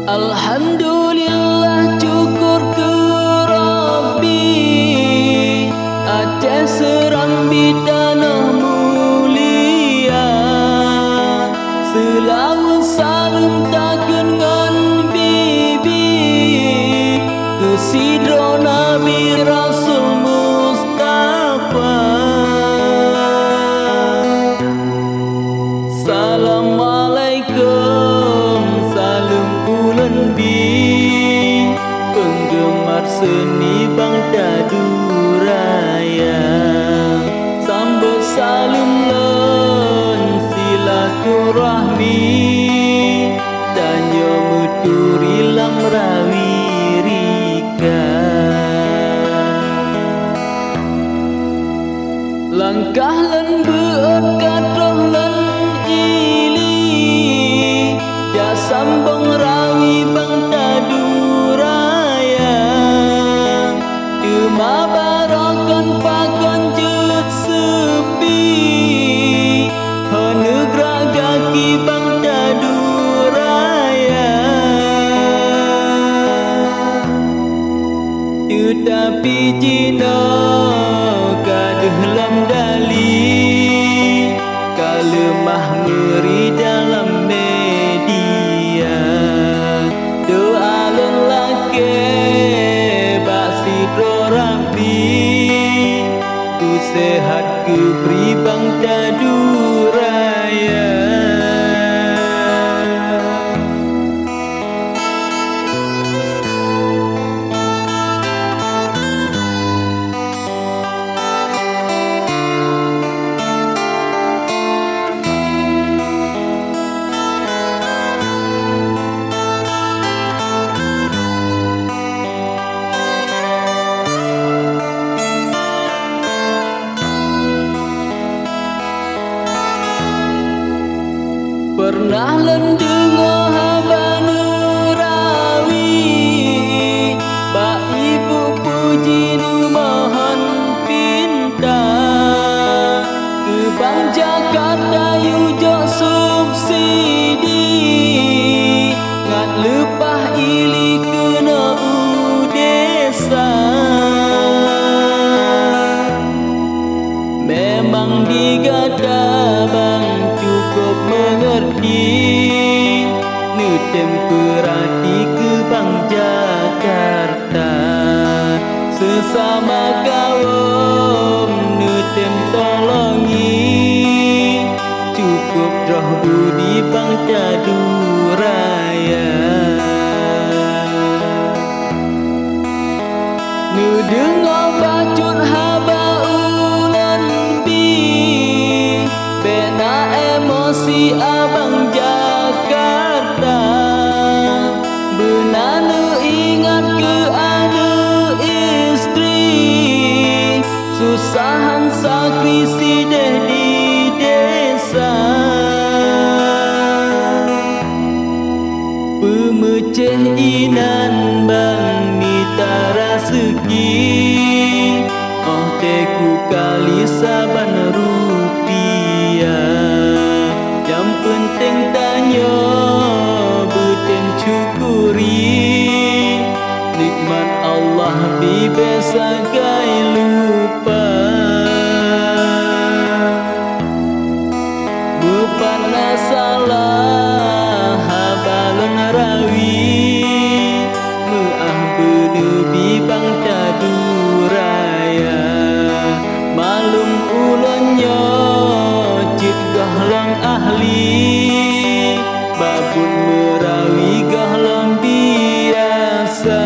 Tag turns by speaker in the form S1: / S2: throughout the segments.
S1: Alhamdulillah syukur ke Rabbi atas serambi tanah mulia. Selalu salam takkan ngan bibi ke sidro Nabi Rasul Mustafa. Assalamualaikum, salam bulan bi penggemar seni Bang Dadu Raya. Sambut salam len silaturahmi dan yo muturi lam rawi rika. Langkah len beot katroh len ili ya sambung rawi Bang Dadu Raya. Cuma barakan pakon jet sepi hanegra gaki Bang Dadu Raya. Tetapi jina gaduh lam dali kalemah meri dalam media. Doa lelaki baksi Rabbi ku sehat ke beri Bang Dadu Raya. Pernah len dengar habana rawi Pak Ibu puji nu mohon pinta ke Bang Jakarta yujo subsidi ngat lepah ili kena desa. Memang digada Bang cukup mengerti nu temperati ke Bang Jakarta. Sesama kaum nu tem tolongi cukup roh budi Bang Dadu Raya. Nu dengar bacut haba ulan bi bena emosi abang Jakarta. Benanu ingat ke anu istri susahan sakrisi deh di desa. Pemeceh inan Bang mitara segi oh teku kali saban rupiah. Yang penting tanya beten syukuri nikmat Allah bibesa gai lupa. Bupana salah habalon rawi muah benebi Bang Dadu Raya. Malum ulonnya cit gahlang ahli babun merawi gahlang biasa.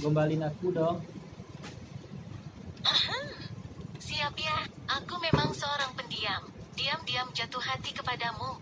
S2: Gombalin aku dong.
S3: Siap ya, aku memang seorang pendiam. Diam-diam jatuh hati kepadamu.